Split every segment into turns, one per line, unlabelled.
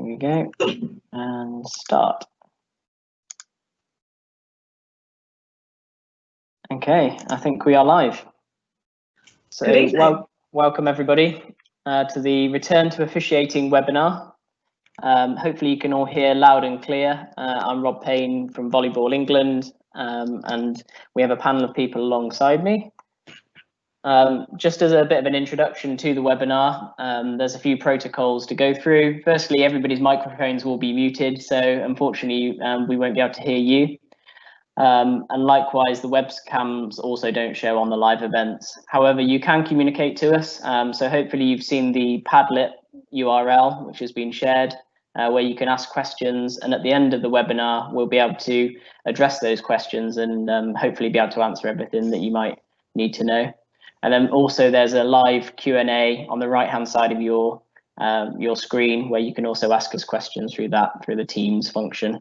Here we go, and start. Okay, I think we are live. So welcome everybody to the Return to Officiating webinar. Hopefully you can all hear loud and clear. I'm Rob Payne from Volleyball England, and we have a panel of people alongside me. Just as a bit of an introduction to the webinar, there's a few protocols to go through. Firstly, everybody's microphones will be muted, so unfortunately we won't be able to hear you. And likewise, the webcams also don't show on the live events. However, you can communicate to us. So hopefully you've seen the Padlet URL, which has been shared, where you can ask questions. And at the end of the webinar, we'll be able to address those questions and hopefully be able to answer everything that you might need to know. And then also there's a live Q&A on the right-hand side of your screen, where you can also ask us questions through the Teams function.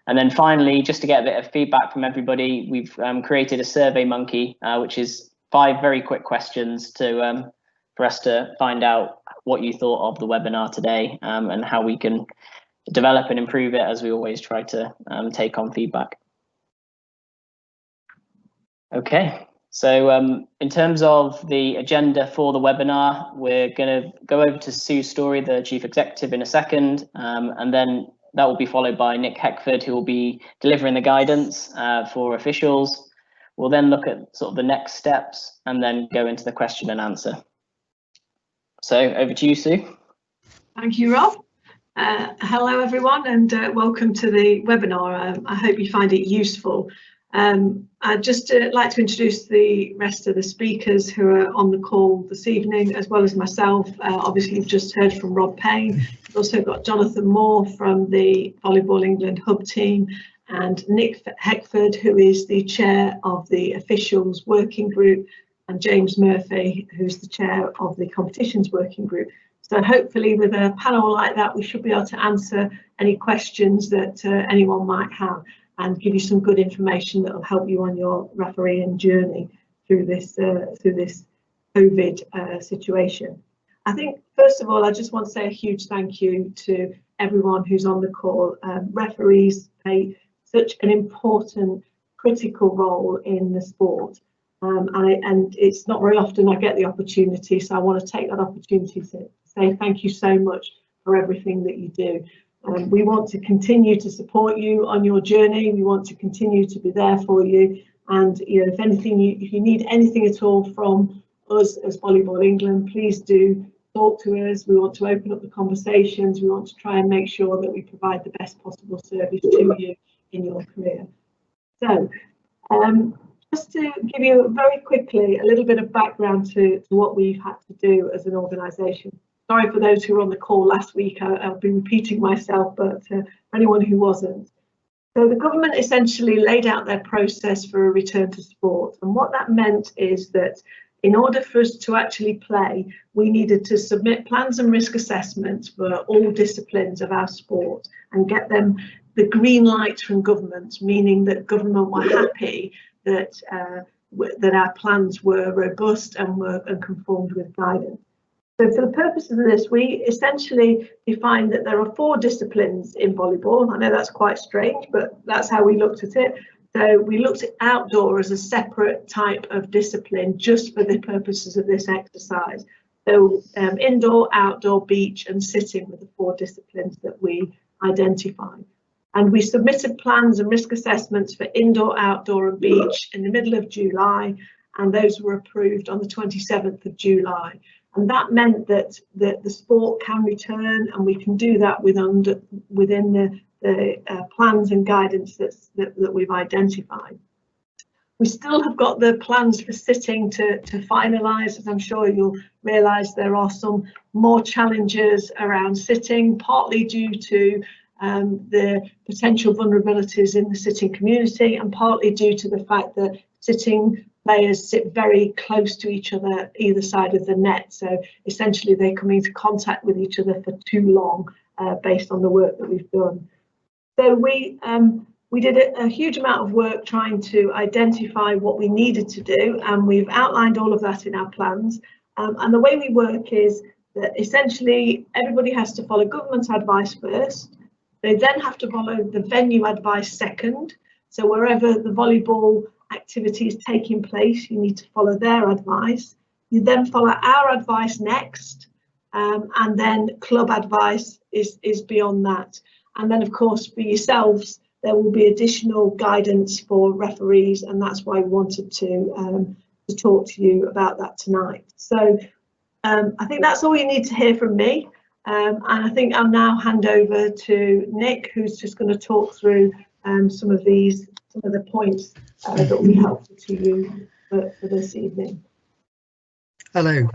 And then finally, just to get a bit of feedback from everybody, we've created a Survey Monkey, which is 5 very quick questions for us to find out what you thought of the webinar today, and how we can develop and improve it, as we always try to take on feedback. Okay, so in terms of the agenda for the webinar, we're going to go over to Sue Story, the Chief Executive, in a second, and then that will be followed by Nick Heckford, who will be delivering the guidance for officials. We'll then look at sort of the next steps and then go into the question and answer. So over to you, Sue.
Thank you, Rob. Hello, everyone, and welcome to the webinar. I hope you find it useful. I'd just like to introduce the rest of the speakers who are on the call this evening, as well as myself. Obviously, you've just heard from Rob Payne. We've also got Jonathan Moore from the Volleyball England Hub team, and Nick Heckford, who is the chair of the Officials Working Group, and James Murphy, who's the chair of the Competitions Working Group. So hopefully with a panel like that, we should be able to answer any questions that anyone might have, and give you some good information that will help you on your refereeing journey through this COVID situation. I think, first of all, I just want to say a huge thank you to everyone who's on the call. Referees play such an important, critical role in the sport. And it's not very often I get the opportunity, so I want to take that opportunity to say thank you so much for everything that you do. We want to continue to support you on your journey. We want to continue to be there for you. And you know, if you need anything at all from us as Volleyball England, please do talk to us. We want to open up the conversations. We want to try and make sure that we provide the best possible service to you in your career. So just to give you very quickly a little bit of background to what we've had to do as an organisation. Sorry for those who were on the call last week, I'll be repeating myself, but for anyone who wasn't. So the government essentially laid out their process for a return to sport. And what that meant is that in order for us to actually play, we needed to submit plans and risk assessments for all disciplines of our sport and get them the green light from government, meaning that government were happy that, that our plans were robust and conformed with guidance. So for the purposes of this, we essentially defined that there are 4 disciplines in volleyball. I know that's quite strange, but that's how we looked at it. So we looked at outdoor as a separate type of discipline just for the purposes of this exercise. So indoor, outdoor, beach and sitting were the 4 disciplines that we identified. And we submitted plans and risk assessments for indoor, outdoor and beach in the middle of July, and those were approved on the 27th of July. And that meant that the sport can return, and we can do that within the plans and guidance that we've identified. We still have got the plans for sitting to finalise. As I'm sure you'll realise, there are some more challenges around sitting, partly due to the potential vulnerabilities in the sitting community, and partly due to the fact that sitting players sit very close to each other either side of the net, so essentially they come into contact with each other for too long, based on the work that we've done. So we did a huge amount of work trying to identify what we needed to do, and we've outlined all of that in our plans. And the way we work is that essentially everybody has to follow government advice first. They then have to follow the venue advice second. So wherever the volleyball activity is taking place, you need to follow their advice. You then follow our advice next, and then club advice is beyond that. And then, of course, for yourselves, there will be additional guidance for referees, and that's why I wanted to talk to you about that tonight. So I think that's all you need to hear from me. And I think I'll now hand over to Nick, who's just going to talk through some of the points that will be helpful to you for this evening.
Hello.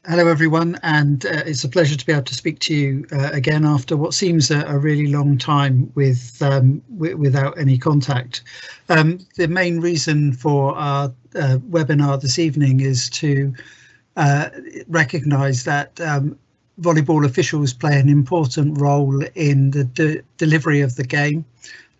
Hello, everyone, and it's a pleasure to be able to speak to you again after what seems a really long time without any contact. The main reason for our webinar this evening is to recognise that volleyball officials play an important role in the delivery of the game,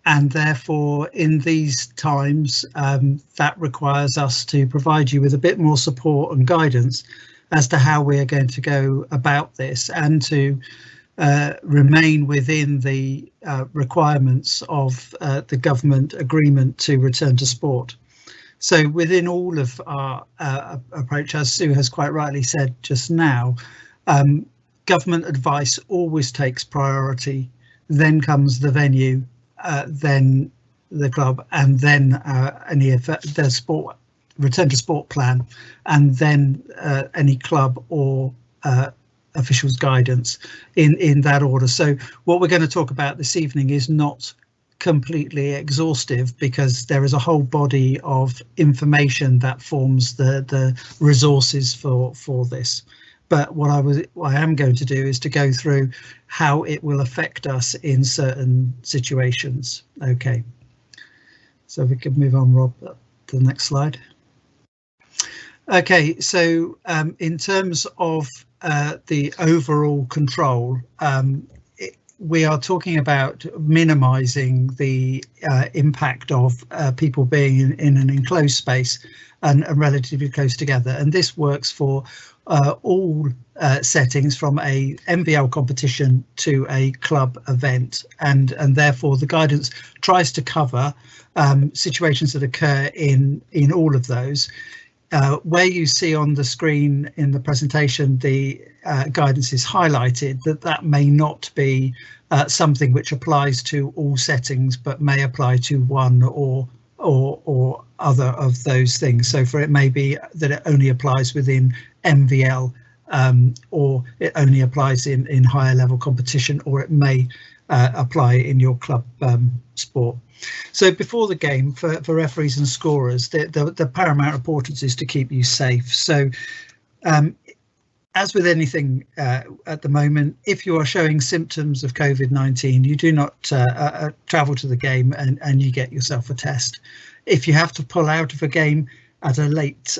and therefore in these times that requires us to provide you with a bit more support and guidance as to how we are going to go about this, and to remain within the requirements of the government agreement to return to sport. So within all of our approach, as Sue has quite rightly said just now, government advice always takes priority, then comes the venue, then the club, and then any of the sport return to sport plan, and then any club or officials guidance in that order. So what we're going to talk about this evening is not completely exhaustive, because there is a whole body of information that forms the resources for this. But what I am going to do is to go through how it will affect us in certain situations. Okay, so we could move on, Rob, to the next slide. Okay, so in terms of the overall control, we are talking about minimising the impact of people being in an enclosed space and relatively close together, and this works for all settings, from a MVL competition to a club event, and therefore the guidance tries to cover situations that occur in all of those. Where you see on the screen in the presentation the guidance is highlighted, that may not be something which applies to all settings, but may apply to one or other of those things. So it may be that it only applies within MVL, or it only applies in higher level competition, or it may apply in your club sport. So before the game, for referees and scorers, the paramount importance is to keep you safe. So as with anything at the moment, if you are showing symptoms of COVID-19, you do not travel to the game and you get yourself a test. If you have to pull out of a game at a late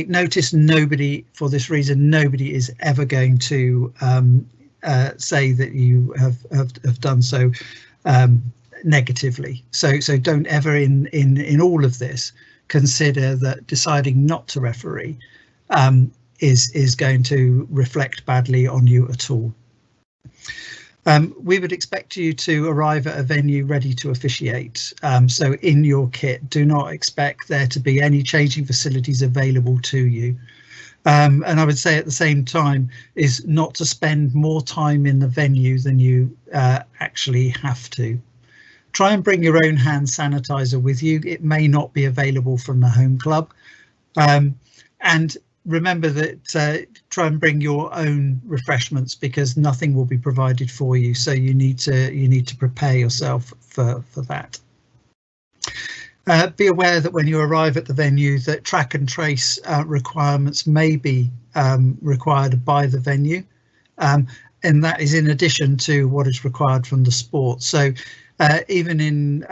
notice, nobody, for this reason, nobody is ever going to say that you have done so negatively. So don't ever in all of this consider that deciding not to referee is going to reflect badly on you at all. We would expect you to arrive at a venue ready to officiate. So in your kit, do not expect there to be any changing facilities available to you. And I would say at the same time is not to spend more time in the venue than you actually have to. Try and bring your own hand sanitizer with you. It may not be available from the home club. And remember that try and bring your own refreshments, because nothing will be provided for you. So you need to prepare yourself for that. Be aware that when you arrive at the venue that track and trace requirements may be required by the venue, and that is in addition to what is required from the sport. So even in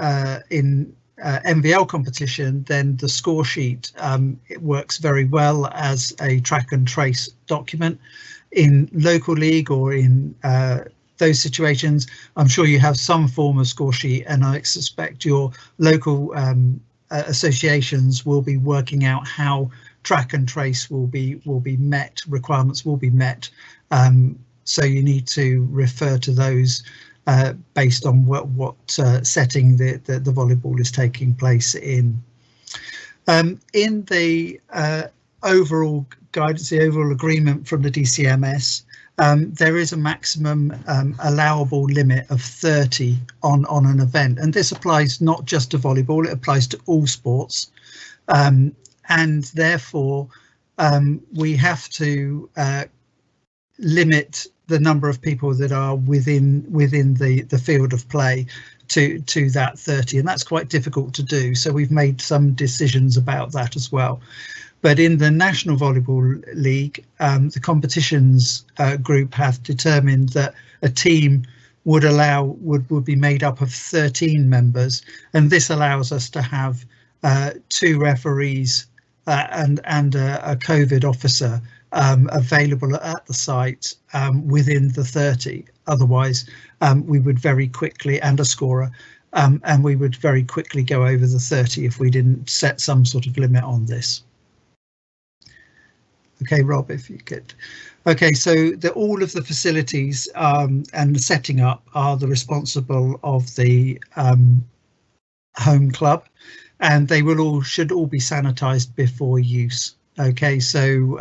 MVL competition, then the score sheet it works very well as a track and trace document. In local league or in those situations, I'm sure you have some form of score sheet, and I suspect your local associations will be working out how track and trace will be met, requirements will be met. So you need to refer to those based on what setting the volleyball is taking place in. In the overall guidance, the overall agreement from the DCMS, there is a maximum allowable limit of 30 on an event, and this applies not just to volleyball, it applies to all sports, and therefore we have to limit the number of people that are within the field of play to that 30, and that's quite difficult to do, so we've made some decisions about that as well. But in the National Volleyball League, the competitions group have determined that a team would be made up of 13 members, and this allows us to have 2 referees and a COVID officer available at the site within the 30. Otherwise, we would very quickly, and a scorer, and we would very quickly go over the 30 if we didn't set some sort of limit on this. Okay, Rob, if you could. Okay, so all of the facilities and the setting up are the responsible of the home club, and they should all be sanitized before use. Okay, so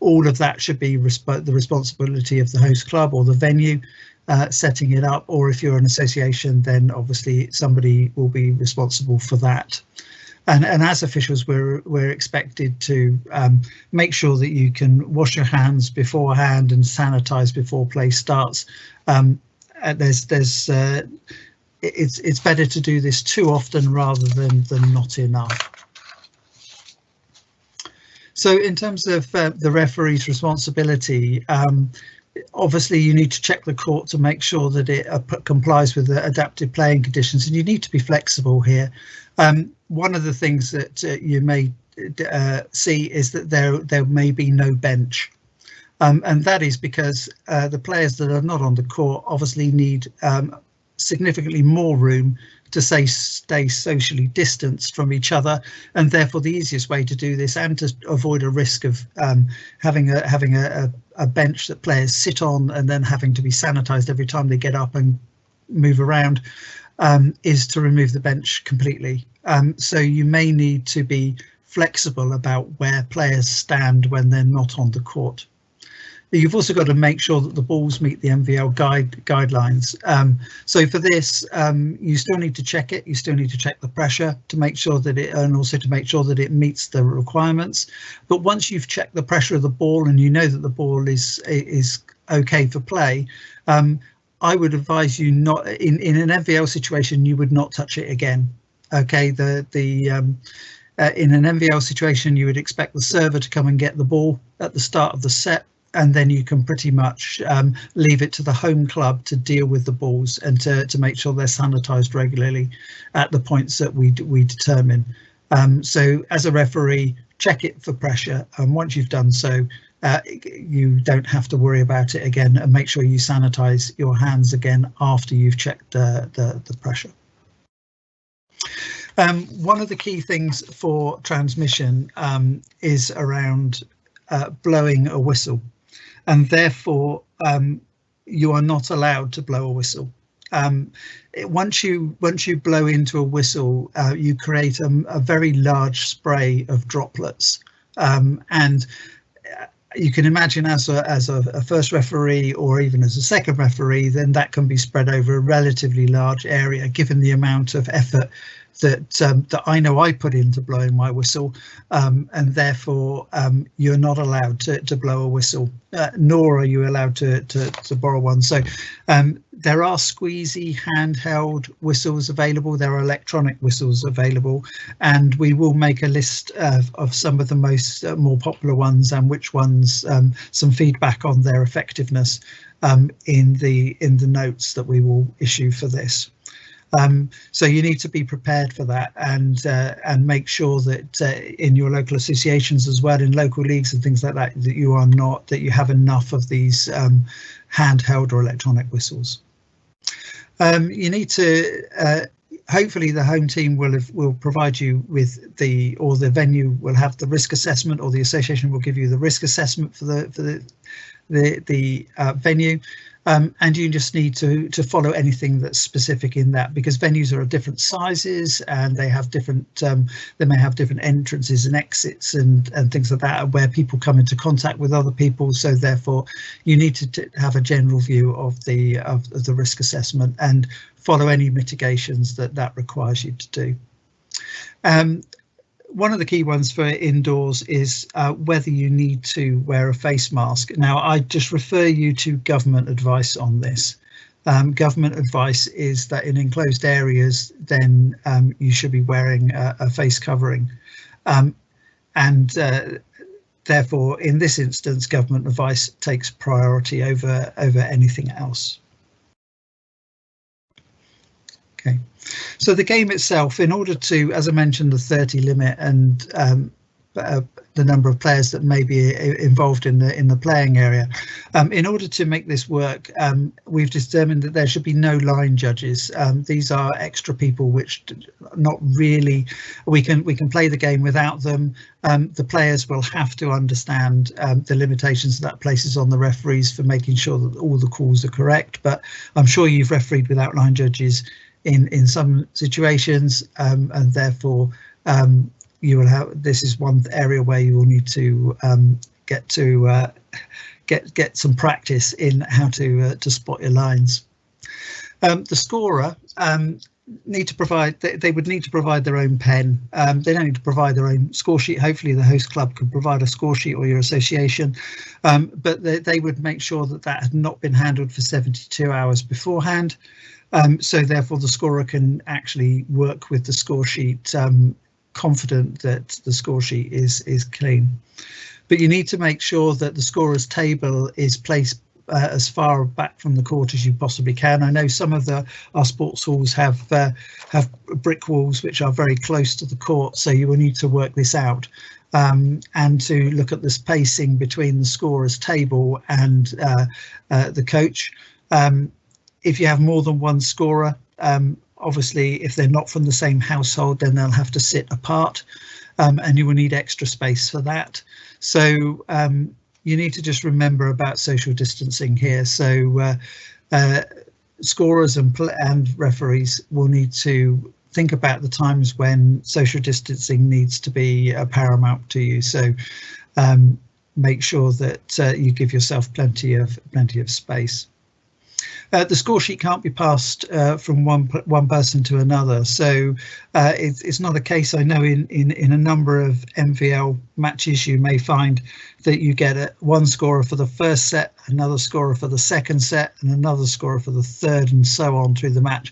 all of that should be the responsibility of the host club or the venue setting it up, or if you're an association, then obviously somebody will be responsible for that. And as officials, we're expected to make sure that you can wash your hands beforehand and sanitize before play starts. It's better to do this too often rather than not enough. So in terms of the referee's responsibility, obviously you need to check the court to make sure that it complies with the adaptive playing conditions, and you need to be flexible here. One of the things that you may see is that there may be no bench, and that is because the players that are not on the court obviously need significantly more room to stay socially distanced from each other, and therefore the easiest way to do this, and to avoid a risk of having a bench that players sit on and then having to be sanitized every time they get up and move around, is to remove the bench completely. So you may need to be flexible about where players stand when they're not on the court. You've also got to make sure that the balls meet the MVL guidelines. So for this, you still need to check it. You still need to check the pressure to make sure that and also to make sure that it meets the requirements. But once you've checked the pressure of the ball and you know that the ball is okay for play, I would advise you not, in an MVL situation, you would not touch it again. Okay, in an MVL situation, you would expect the server to come and get the ball at the start of the set, and then you can pretty much leave it to the home club to deal with the balls and to make sure they're sanitized regularly at the points that we determine. So as a referee, check it for pressure, and once you've done so, you don't have to worry about it again, and make sure you sanitize your hands again after you've checked the pressure. One of the key things for transmission is around blowing a whistle, and therefore you are not allowed to blow a whistle. Once you blow into a whistle, you create a very large spray of droplets, and you can imagine as a first referee, or even as a second referee, then that can be spread over a relatively large area, given the amount of effort that I know I put into blowing my whistle, and therefore you're not allowed to blow a whistle, nor are you allowed to borrow one. So there are squeezy handheld whistles available, there are electronic whistles available, and we will make a list of some of the more popular ones, and which ones, some feedback on their effectiveness in the notes that we will issue for this. So you need to be prepared for that, and make sure that in your local associations as well, in local leagues and things like that, that you have enough of these handheld or electronic whistles. You need to hopefully the home team will provide you with the venue will have the risk assessment, or the association will give you the risk assessment for the venue. And you just need to follow anything that's specific in that, because venues are of different sizes and they have different they may have different entrances and exits and things like that, where people come into contact with other people. So therefore you need to have a general view of the risk assessment and follow any mitigations that requires you to do. One of the key ones for indoors is whether you need to wear a face mask. Now, I just refer you to government advice on this. Government advice is that in enclosed areas, then you should be wearing a face covering. Therefore, in this instance, government advice takes priority over anything else. Okay, so the game itself, in order to, as I mentioned, the 30 limit and the number of players that may be involved in the playing area, in order to make this work, we've determined that there should be no line judges. These are extra people which not really, we can play the game without them. The players will have to understand the limitations that places on the referees for making sure that all the calls are correct, but I'm sure you've refereed without line judges in some situations, and therefore you will have, this is one area where you will need to get some practice in how to spot your lines. The scorer need to provide, they would need to provide their own pen. They don't need to provide their own score sheet. Hopefully the host club could provide a score sheet, or your association, but they would make sure that had not been handled for 72 hours beforehand. So therefore the scorer can actually work with the score sheet confident that the score sheet is clean. But you need to make sure that the scorer's table is placed as far back from the court as you possibly can. I know some of our sports halls have brick walls which are very close to the court, so you will need to work this out, and to look at the spacing between the scorer's table and the coach. If you have more than one scorer, obviously if they're not from the same household, then they'll have to sit apart, and you will need extra space for that. So you need to just remember about social distancing here. So scorers and referees will need to think about the times when social distancing needs to be paramount to you. So make sure that you give yourself plenty of space. The score sheet can't be passed from one person to another, so it's not a case. I know in a number of MVL matches you may find that you get one scorer for the first set, another scorer for the second set, and another scorer for the third, and so on through the match.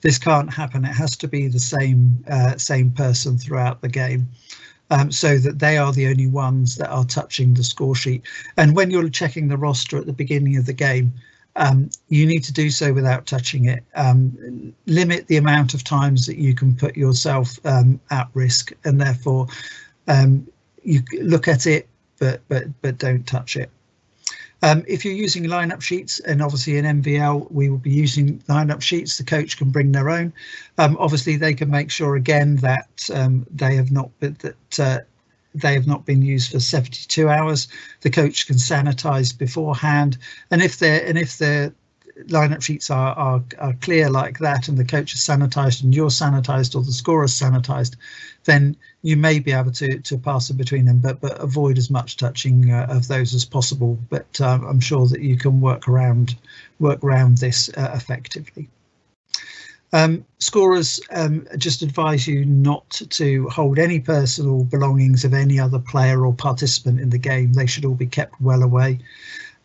This can't happen. It has to be the same person throughout the game. So that they are the only ones that are touching the score sheet. And when you're checking the roster at the beginning of the game, you need to do so without touching it. Limit the amount of times that you can put yourself at risk, and therefore you look at it, but don't touch it. If you're using lineup sheets, and obviously in MVL we will be using lineup sheets, the coach can bring their own. Obviously they can make sure again that they have not been used for 72 hours. The coach can sanitize beforehand, and if the lineup sheets are clear like that, and the coach is sanitized and you're sanitized, or the scorer is sanitized, then you may be able to pass them between them, but avoid as much touching of those as possible. But I'm sure that you can work around this effectively. Scorers just advise you not to hold any personal belongings of any other player or participant in the game. They should all be kept well away.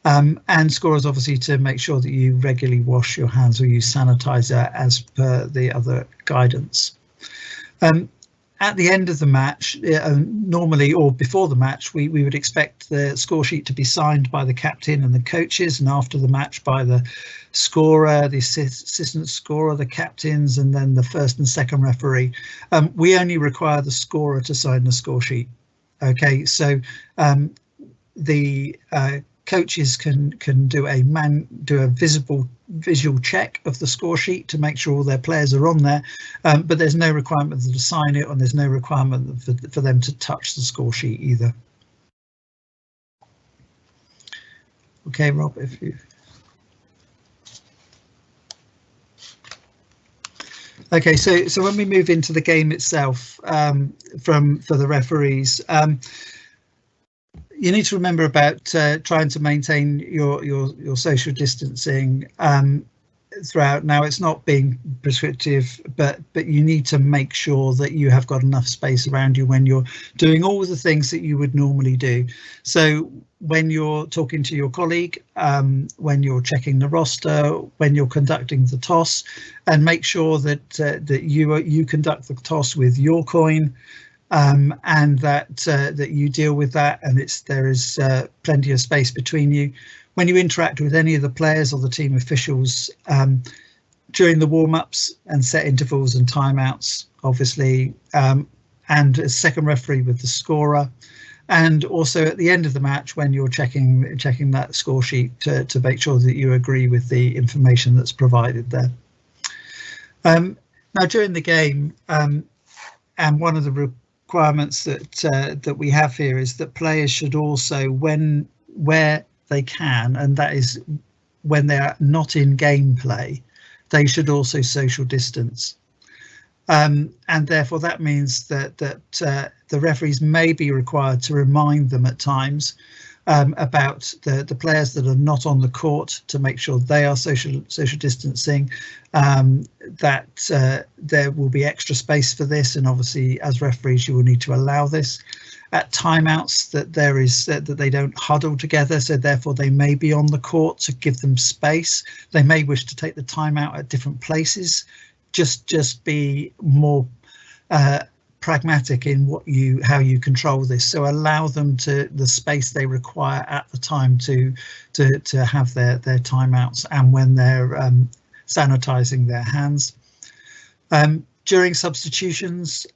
And scorers obviously to make sure that you regularly wash your hands or use sanitizer as per the other guidance. At the end of the match, normally, or before the match, we would expect the score sheet to be signed by the captain and the coaches, and after the match by the scorer, the assistant scorer, the captains, and then the first and second referee. We only require the scorer to sign the score sheet. Okay, so the coaches can do a visible visual check of the score sheet to make sure all their players are on there, but there's no requirement to sign it, and there's no requirement for them to touch the score sheet either. Okay, Rob, if you... Okay, so when we move into the game itself, for the referees, you need to remember about trying to maintain your social distancing throughout. Now, it's not being prescriptive, but you need to make sure that you have got enough space around you when you're doing all the things that you would normally do. So when you're talking to your colleague, when you're checking the roster, when you're conducting the toss, and make sure that that you conduct the toss with your coin, and that you deal with that, and there is plenty of space between you. When you interact with any of the players or the team officials during the warm-ups and set intervals and timeouts, obviously, and as second referee with the scorer, and also at the end of the match when you're checking that score sheet to make sure that you agree with the information that's provided there. Now, during the game, and one of the requirements that we have here is that players should also, where they can, and that is when they're not in gameplay, they should also social distance. And therefore that means that the referees may be required to remind them at times about the players that are not on the court to make sure they are social distancing, that there will be extra space for this, and obviously as referees you will need to allow this. At timeouts, that they don't huddle together, so therefore they may be on the court to give them space. They may wish to take the timeout at different places. Just be more pragmatic in how you control this. So allow them the space they require at the time to have their timeouts, and when they're sanitizing their hands. During substitutions,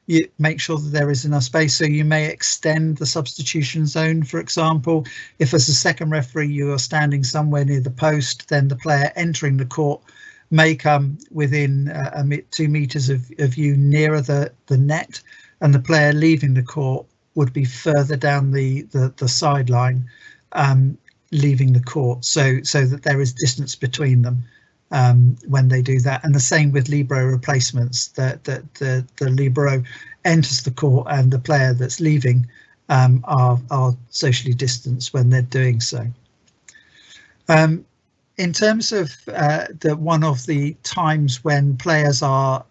you make sure that there is enough space, so you may extend the substitution zone. For example, if as a second referee you are standing somewhere near the post, then the player entering the court may come within 2 meters of you nearer the net, and the player leaving the court would be further down the sideline, leaving the court, so that there is distance between them when they do that. And the same with libero replacements, that the libero enters the court and the player that's leaving are socially distanced when they're doing so. In terms of one of the times when players are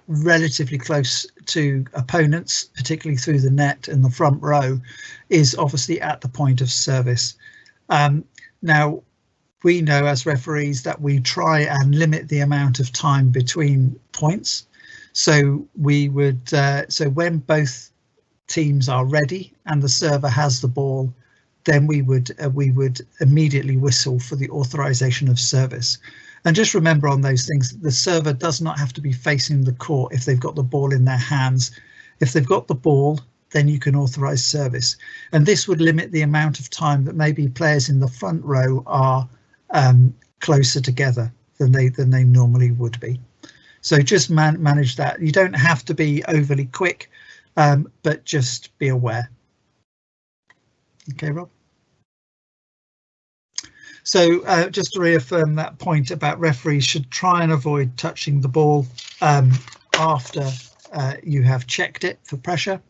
relatively close to opponents, particularly through the net in the front row, is obviously at the point of service. Now, we know as referees that we try and limit the amount of time between points. So we would, so when both teams are ready and the server has the ball, then we would immediately whistle for the authorization of service. And just remember on those things, the server does not have to be facing the court if they've got the ball in their hands. If they've got the ball, then you can authorize service. And this would limit the amount of time that maybe players in the front row are closer together than they normally would be. So just manage that. You don't have to be overly quick, but just be aware. Okay, Rob. So just to reaffirm that point about referees should try and avoid touching the ball after you have checked it for pressure.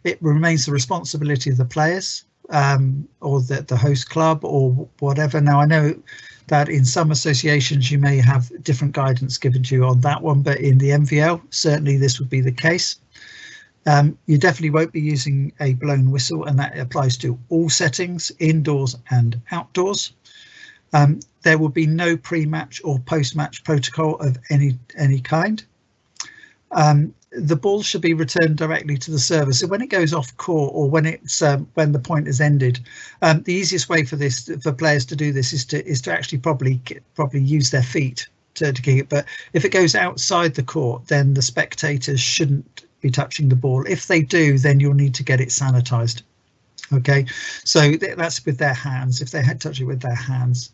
It remains the responsibility of the players or the host club or whatever. Now, I know that in some associations you may have different guidance given to you on that one, but in the MVL, certainly this would be the case. You definitely won't be using a blown whistle, and that applies to all settings, indoors and outdoors. There will be no pre-match or post-match protocol of any kind. The ball should be returned directly to the server. So when it goes off court, or when the point has ended, the easiest way for players to do this is to actually probably use their feet to kick it. But if it goes outside the court, then the spectators shouldn't be touching the ball. If they do, then you'll need to get it sanitized. Okay, so that's with their hands. If they had touched it with their hands.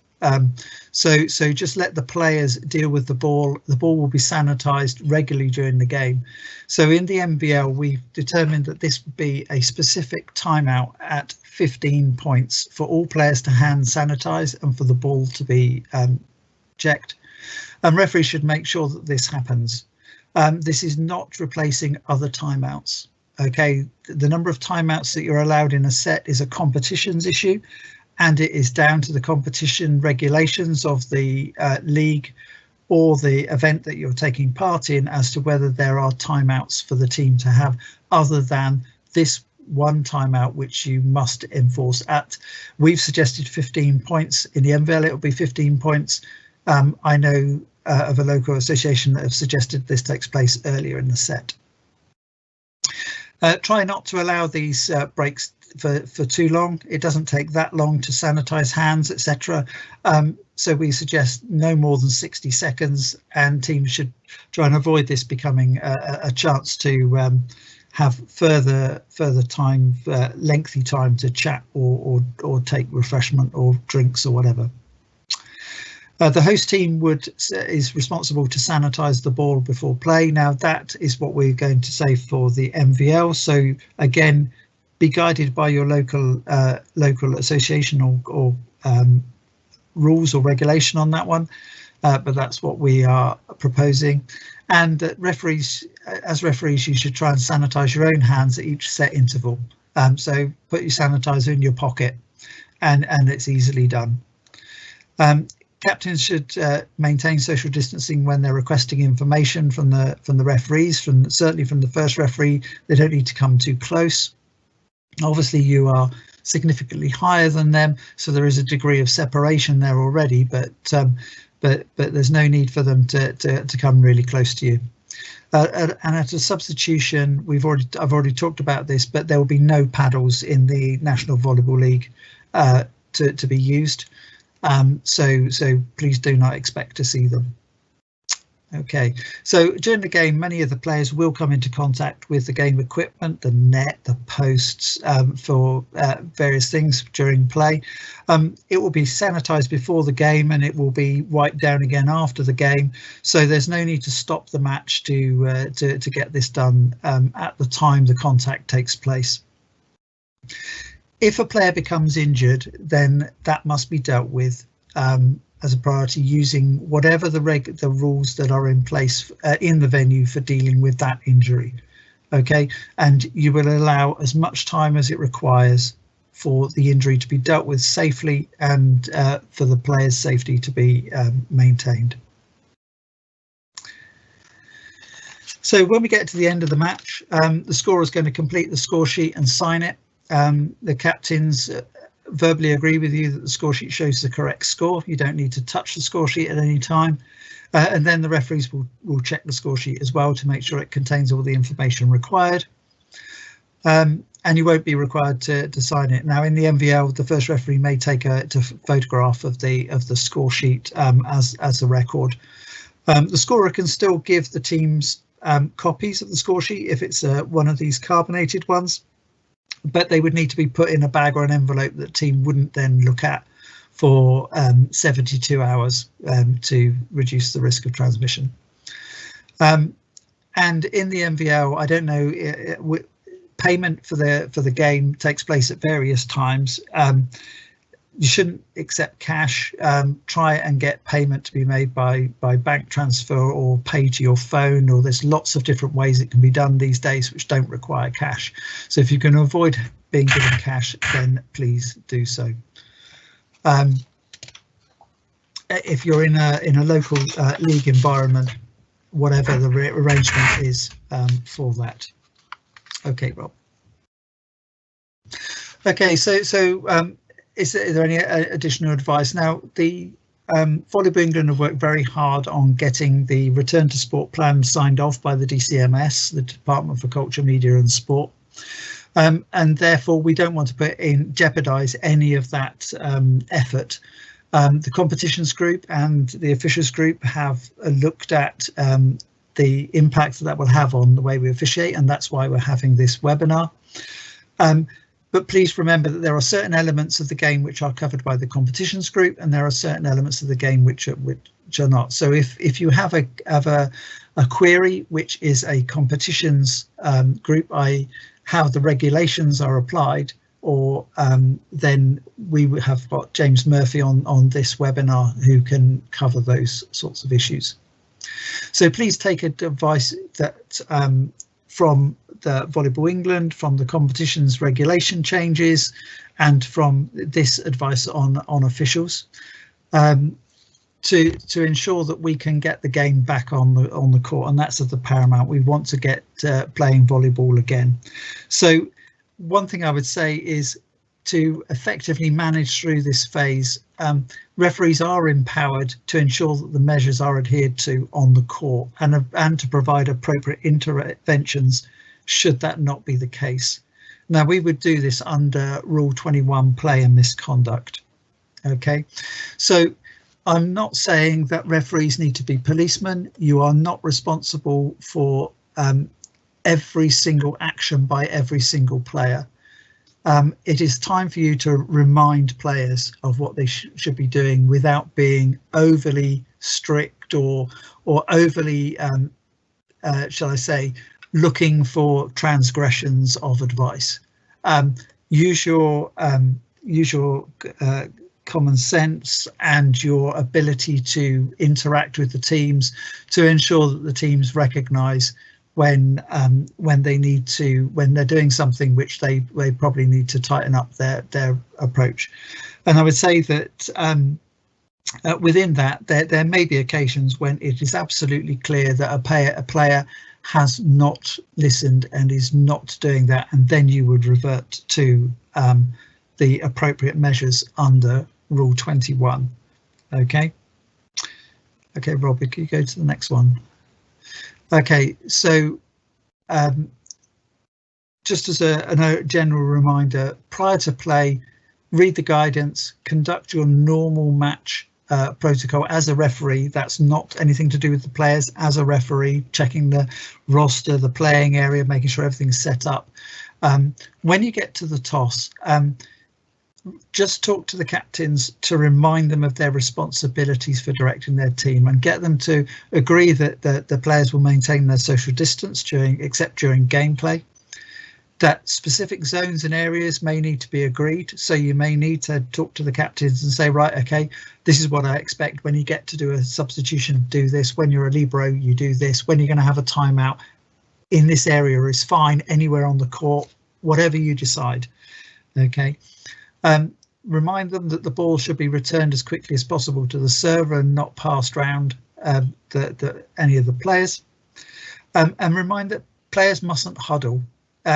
So just let the players deal with the ball. The ball will be sanitized regularly during the game. So in the MVL, we've determined that this would be a specific timeout at 15 points for all players to hand sanitize and for the ball to be checked. And referees should make sure that this happens. This is not replacing other timeouts. Okay, the number of timeouts that you're allowed in a set is a competitions issue, and it is down to the competition regulations of the league or the event that you're taking part in as to whether there are timeouts for the team to have other than this one timeout which you must enforce at. We've suggested 15 points. In the MVL it will be 15 points. I know of a local association that have suggested this takes place earlier in the set. Try not to allow these breaks for too long. It doesn't take that long to sanitize hands, etc. So we suggest no more than 60 seconds, and teams should try and avoid this becoming a chance to have further time, lengthy time to chat or take refreshment or drinks or whatever. The host team is responsible to sanitize the ball before play. Now that is what we're going to say for the MVL. So again, be guided by your local association or rules or regulation on that one. But that's what we are proposing. And referees, as referees, you should try and sanitize your own hands at each set interval. So put your sanitizer in your pocket, and it's easily done. Captains should maintain social distancing when they're requesting information from the referees. Certainly from the first referee, they don't need to come too close. Obviously, you are significantly higher than them, so there is a degree of separation there already. But there's no need for them to come really close to you. And at a substitution, I've already talked about this, but there will be no paddles in the National Volleyball League to be used. So please do not expect to see them. Okay, so during the game, many of the players will come into contact with the game equipment, the net, the posts for various things during play. It will be sanitized before the game and it will be wiped down again after the game. So there's no need to stop the match to get this done at the time the contact takes place. If a player becomes injured, then that must be dealt with as a priority using whatever the rules that are in place in the venue for dealing with that injury. Okay, and you will allow as much time as it requires for the injury to be dealt with safely and for the player's safety to be maintained. So when we get to the end of the match, the scorer is going to complete the score sheet and sign it. The captains verbally agree with you that the score sheet shows the correct score. You don't need to touch the score sheet at any time. And then the referees will check the score sheet as well to make sure it contains all the information required. And you won't be required to sign it. Now in the MVL, the first referee may take a photograph of the score sheet as a record. The scorer can still give the teams copies of the score sheet if it's one of these carbonated ones, but they would need to be put in a bag or an envelope that the team wouldn't then look at for 72 hours to reduce the risk of transmission. And in the MVL, I don't know, payment for the game takes place at various times. You shouldn't accept cash. Try and get payment to be made by bank transfer or pay to your phone, or there's lots of different ways it can be done these days which don't require cash. So if you can avoid being given cash, then please do so. If you're in a local league environment, whatever the arrangement is for that. Okay, Rob. Okay, so is there any additional advice? Now, the Volleyball England have worked very hard on getting the return to sport plan signed off by the DCMS, the Department for Culture, Media and Sport. And therefore, we don't want to jeopardise any of that effort. The competitions group and the officials group have looked at the impact that will have on the way we officiate, and that's why we're having this webinar. But please remember that there are certain elements of the game which are covered by the competitions group, and there are certain elements of the game which are not. So if you have a query which is a competitions group, i.e. how the regulations are applied, or then we have got James Murphy on this webinar who can cover those sorts of issues. So please take advice that from the Volleyball England, from the competitions regulation changes, and from this advice on officials, to ensure that we can get the game back on the court, and that's of the paramount. We want to get playing volleyball again. So one thing I would say is to effectively manage through this phase, referees are empowered to ensure that the measures are adhered to on the court, and to provide appropriate interventions should that not be the case. Now, we would do this under Rule 21, player misconduct. Okay, so I'm not saying that referees need to be policemen. You are not responsible for every single action by every single player. It is time for you to remind players of what they should be doing without being overly strict or overly, shall I say, looking for transgressions of advice. Use your common sense and your ability to interact with the teams to ensure that the teams recognise when they need to, when they're doing something which they probably need to tighten up their approach. And I would say that within that there may be occasions when it is absolutely clear that a player has not listened and is not doing that, and then you would revert to the appropriate measures under Rule 21. Okay, Rob, can you go to the next one? Okay, so just as a general reminder, prior to play, read the guidance, conduct your normal match protocol as a referee. That's not anything to do with the players. As a referee, checking the roster, the playing area, making sure everything's set up. When you get to the toss, just talk to the captains to remind them of their responsibilities for directing their team, and get them to agree that the players will maintain their social distance except during gameplay. That specific zones and areas may need to be agreed, so you may need to talk to the captains and say, right, okay, this is what I expect. When you get to do a substitution, do this. When you're a libero, you do this. When you're going to have a timeout in this area is fine, anywhere on the court, whatever you decide. Okay. Remind them that the ball should be returned as quickly as possible to the server and not passed round any of the players. And remind that players mustn't huddle.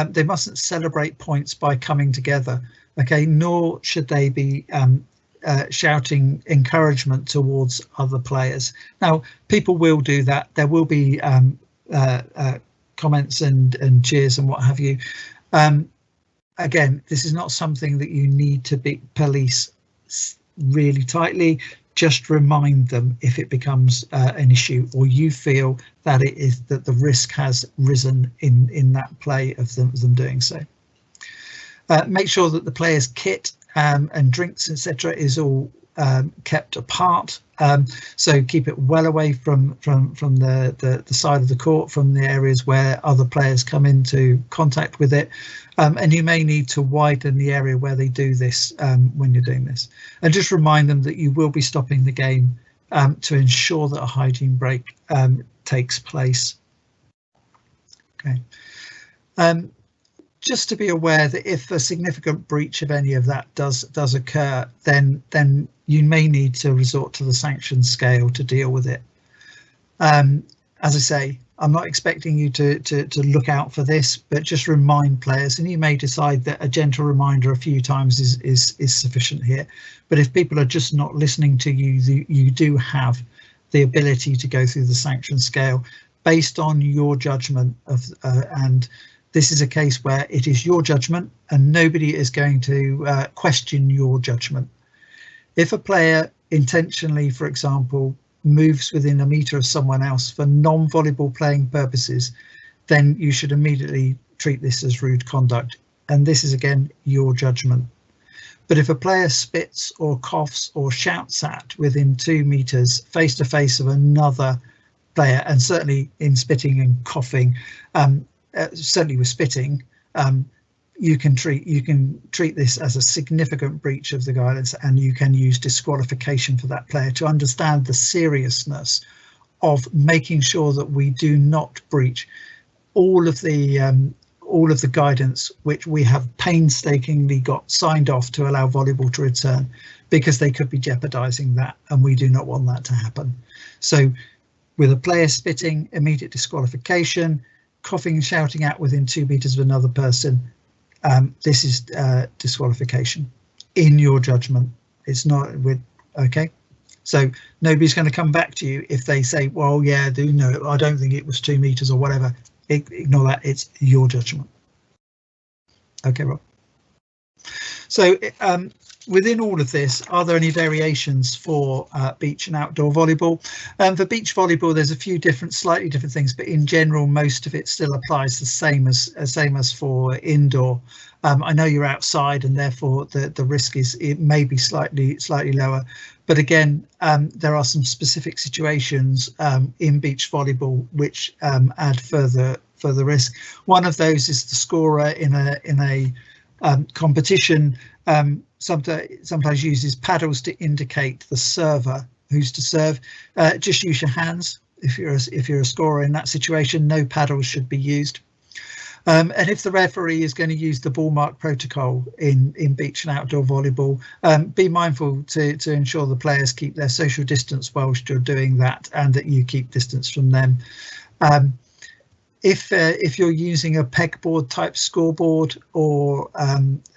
They mustn't celebrate points by coming together, okay, nor should they be shouting encouragement towards other players. Now, people will do that. There will be comments and cheers and what have you. Again, this is not something that you need to police really tightly. Just remind them if it becomes an issue, or you feel that it is that the risk has risen in that play of them doing so. Make sure that the players' kit and drinks, etc., is all kept apart. So keep it well away from the side of the court, from the areas where other players come into contact with it. And you may need to widen the area where they do this when you're doing this. And just remind them that you will be stopping the game to ensure that a hygiene break takes place. Okay. Just to be aware that if a significant breach of any of that does occur, then you may need to resort to the sanction scale to deal with it. As I say, I'm not expecting you to look out for this, but just remind players, and you may decide that a gentle reminder a few times is sufficient here. But if people are just not listening to you, you do have the ability to go through the sanction scale based on your judgment of and this is a case where it is your judgment and nobody is going to question your judgment. If a player intentionally, for example, moves within a metre of someone else for non-volleyball playing purposes, then you should immediately treat this as rude conduct and this is again your judgment. But if a player spits or coughs or shouts at within 2 meters face to face of another player, and certainly in spitting and coughing, certainly with spitting, you can treat this as a significant breach of the guidance, and you can use disqualification for that player to understand the seriousness of making sure that we do not breach all of the guidance which we have painstakingly got signed off to allow volleyball to return, because they could be jeopardizing that, and we do not want that to happen. So with a player spitting, immediate disqualification. Coughing and shouting at within 2 meters of another person, this is disqualification in your judgment. It's not with, okay, so nobody's going to come back to you if they say, well, yeah, no, I don't think it was 2 meters or whatever. Ignore that. It's your judgment. Okay, Rob. So within all of this, are there any variations for beach and outdoor volleyball? For beach volleyball, there's a few slightly different things, but in general, most of it still applies the same as for indoor. I know you're outside, and therefore the risk it may be slightly lower. But again, there are some specific situations in beach volleyball which add further risk. One of those is the scorer in a competition sometimes uses paddles to indicate the server who's to serve. Just use your hands if you're a scorer in that situation. No paddles should be used. And if the referee is going to use the ball mark protocol in beach and outdoor volleyball, be mindful to ensure the players keep their social distance whilst you're doing that, and that you keep distance from them. If you're using a pegboard type scoreboard or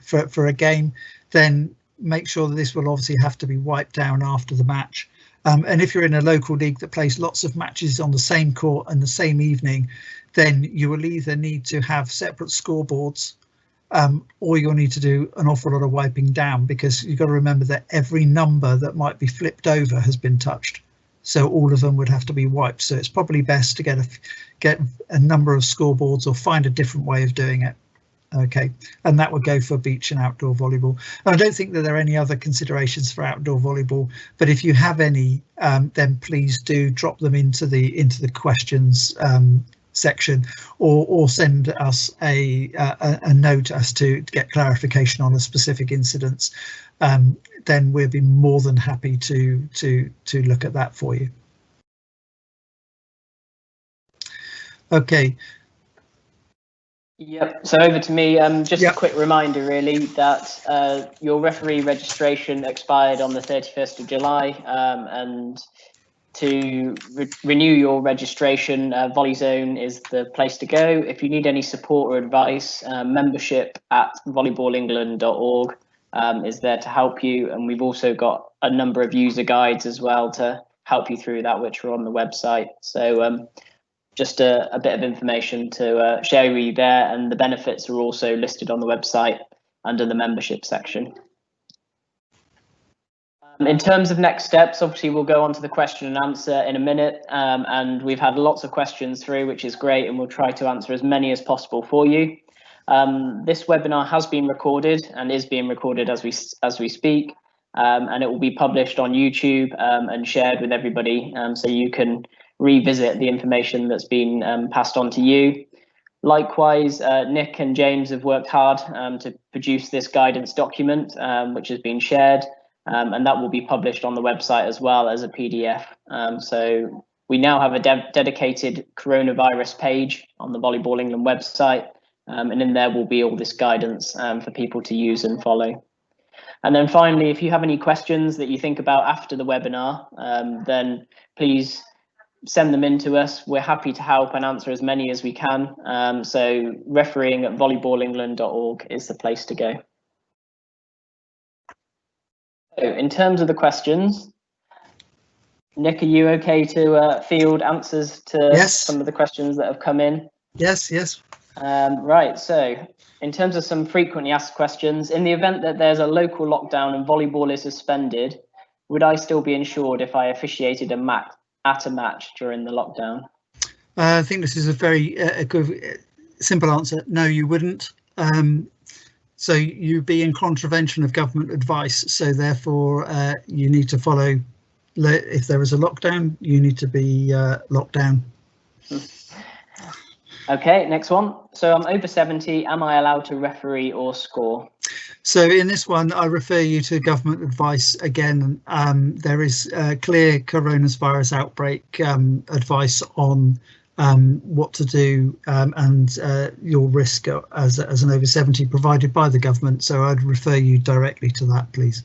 for a game, then make sure that this will obviously have to be wiped down after the match. And if you're in a local league that plays lots of matches on the same court and the same evening, then you will either need to have separate scoreboards, or you'll need to do an awful lot of wiping down, because you've got to remember that every number that might be flipped over has been touched. So all of them would have to be wiped. So it's probably best to get a number of scoreboards or find a different way of doing it. Okay, and that would go for beach and outdoor volleyball. And I don't think that there are any other considerations for outdoor volleyball, but if you have any, then please do drop them into the questions section, or send us a note as to get clarification on a specific incident. Then we'll be more than happy to look at that for you. Okay.
Yep, so over to me. Just a quick reminder really that your referee registration expired on the 31st of July, and to renew your registration, Volley Zone is the place to go. If you need any support or advice, membership at volleyballengland.org is there to help you, and we've also got a number of user guides as well to help you through that, which are on the website. So just a bit of information to share with you there, and the benefits are also listed on the website under the membership section. In terms of next steps, obviously we'll go on to the question and answer in a minute, and we've had lots of questions through, which is great, and we'll try to answer as many as possible for you. This webinar has been recorded and is being recorded as we speak, and it will be published on YouTube and shared with everybody, so you can revisit the information that's been passed on to you. Likewise, Nick and James have worked hard to produce this guidance document, which has been shared, and that will be published on the website as well as a PDF. So we now have a dedicated coronavirus page on the Volleyball England website, and in there will be all this guidance for people to use and follow. And then finally, if you have any questions that you think about after the webinar, then please send them in to us. We're happy to help and answer as many as we can. So refereeing at volleyballengland.org is the place to go. So in terms of the questions, Nick, are you okay to field answers to some of the questions that have come in?
Yes.
Right, so in terms of some frequently asked questions, in the event that there's a local lockdown and volleyball is suspended, would I still be insured if I officiated a match during the lockdown? I
think this is a very good, simple answer. No, you wouldn't. So you'd be in contravention of government advice. So therefore, you need to follow. If there is a lockdown, you need to be locked down.
Okay, next one. So I'm over 70. Am I allowed to referee or score?
So in this one, I refer you to government advice again. There is clear coronavirus outbreak advice on what to do and your risk as an over 70 provided by the government. So I'd refer you directly to that, please.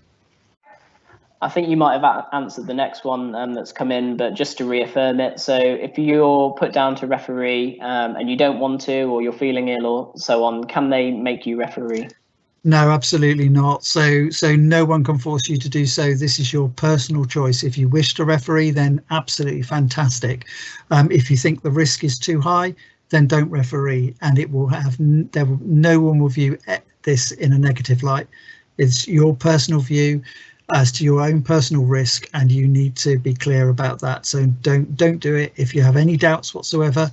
I think you might have answered the next one that's come in, but just to reaffirm it. So if you're put down to referee and you don't want to, or you're feeling ill or so on, can they make you referee?
No, absolutely not. So no one can force you to do so. This is your personal choice. If you wish to referee, then absolutely fantastic. If you think the risk is too high, then don't referee, and it will have no one will view this in a negative light. It's your personal view as to your own personal risk, and you need to be clear about that. So don't do it. If you have any doubts whatsoever.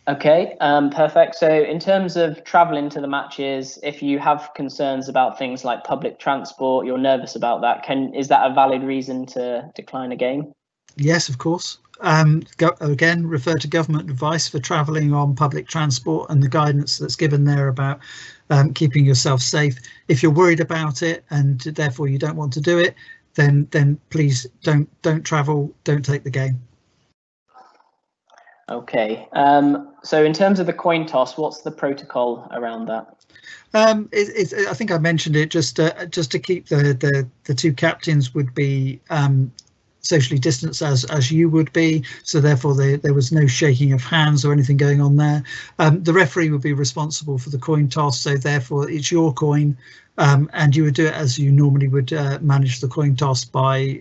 Okay, perfect. So in terms of traveling to the matches, if you have concerns about things like public transport, you're nervous about that, is that a valid reason to decline a game?
Yes, of course. Again, refer to government advice for travelling on public transport and the guidance that's given there about keeping yourself safe. If you're worried about it and therefore you don't want to do it, then please don't travel, don't take the game.
Okay, so in terms of the coin toss, what's the protocol around that?
I think I mentioned it, just to keep the two captains would be socially distanced as you would be, so therefore there was no shaking of hands or anything going on there. The referee would be responsible for the coin toss, so therefore it's your coin, and you would do it as you normally would manage the coin toss by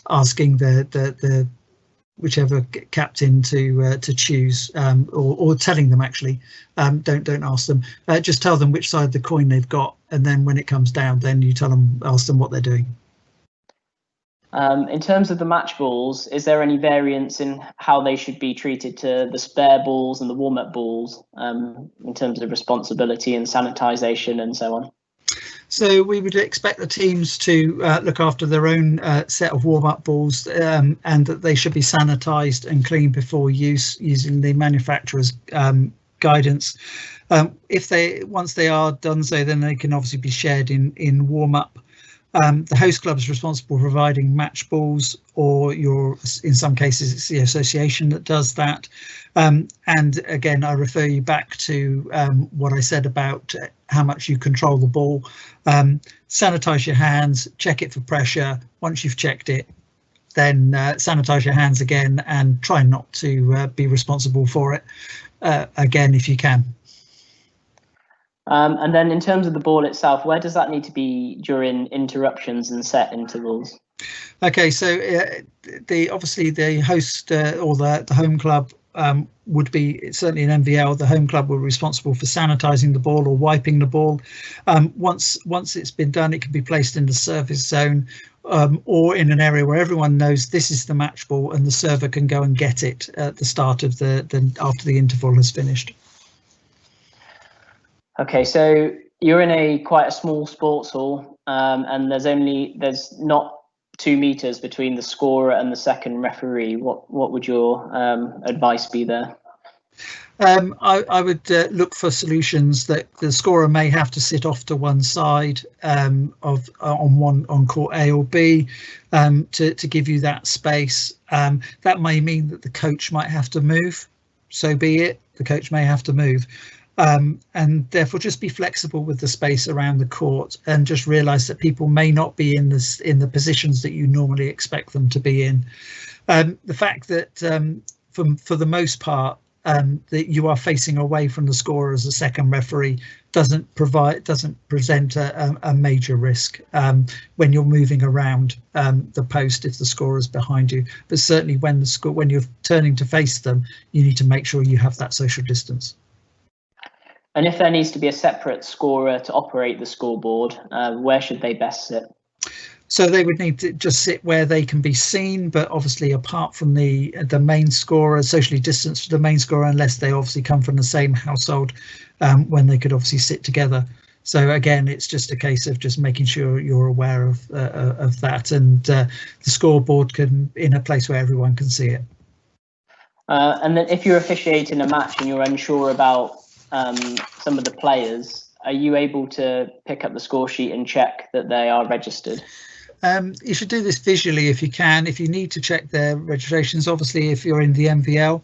asking the whichever captain to choose, or telling them actually. Don't ask them, just tell them which side of the coin they've got, and then when it comes down, then you ask them what they're doing.
In terms of the match balls, is there any variance in how they should be treated to the spare balls and the warm-up balls in terms of responsibility and sanitisation and so on?
So we would expect the teams to look after their own set of warm-up balls, and that they should be sanitised and cleaned before use, using the manufacturer's guidance. Once they are done so, then they can obviously be shared in warm-up. The host club is responsible for providing match balls, or in some cases it's the association that does that. And again, I refer you back to what I said about how much you control the ball. Sanitize your hands, check it for pressure. Once you've checked it, then sanitize your hands again and try not to be responsible for it again if you can.
And then in terms of the ball itself, where does that need to be during interruptions and set intervals?
Okay, so obviously the host or the home club would be, certainly in MVL, the home club will be responsible for sanitising the ball or wiping the ball. Once it's been done, it can be placed in the service zone, or in an area where everyone knows this is the match ball, and the server can go and get it at the start of after the interval has finished.
Okay, so you're in quite a small sports hall, and there's not 2 meters between the scorer and the second referee. What would your advice be there?
I would look for solutions that the scorer may have to sit off to one side on court A or B to give you that space. That may mean that the coach might have to move. So be it. The coach may have to move. And therefore just be flexible with the space around the court, and just realise that people may not be in the positions that you normally expect them to be in. The fact that for the most part that you are facing away from the scorer as a second referee doesn't present a major risk when you're moving around the post if the scorer is behind you. But certainly when you're turning to face them, you need to make sure you have that social distance.
And if there needs to be a separate scorer to operate the scoreboard, where should they best sit?
So they would need to just sit where they can be seen, but obviously apart from the main scorer, socially distanced from the main scorer, unless they obviously come from the same household, when they could obviously sit together. So again, it's just a case of just making sure you're aware of that, and the scoreboard can in a place where everyone can see it.
And then if you're officiating a match and you're unsure about some of the players, are you able to pick up the score sheet and check that they are registered?
You should do this visually if you can. If you need to check their registrations, obviously if you're in the MVL,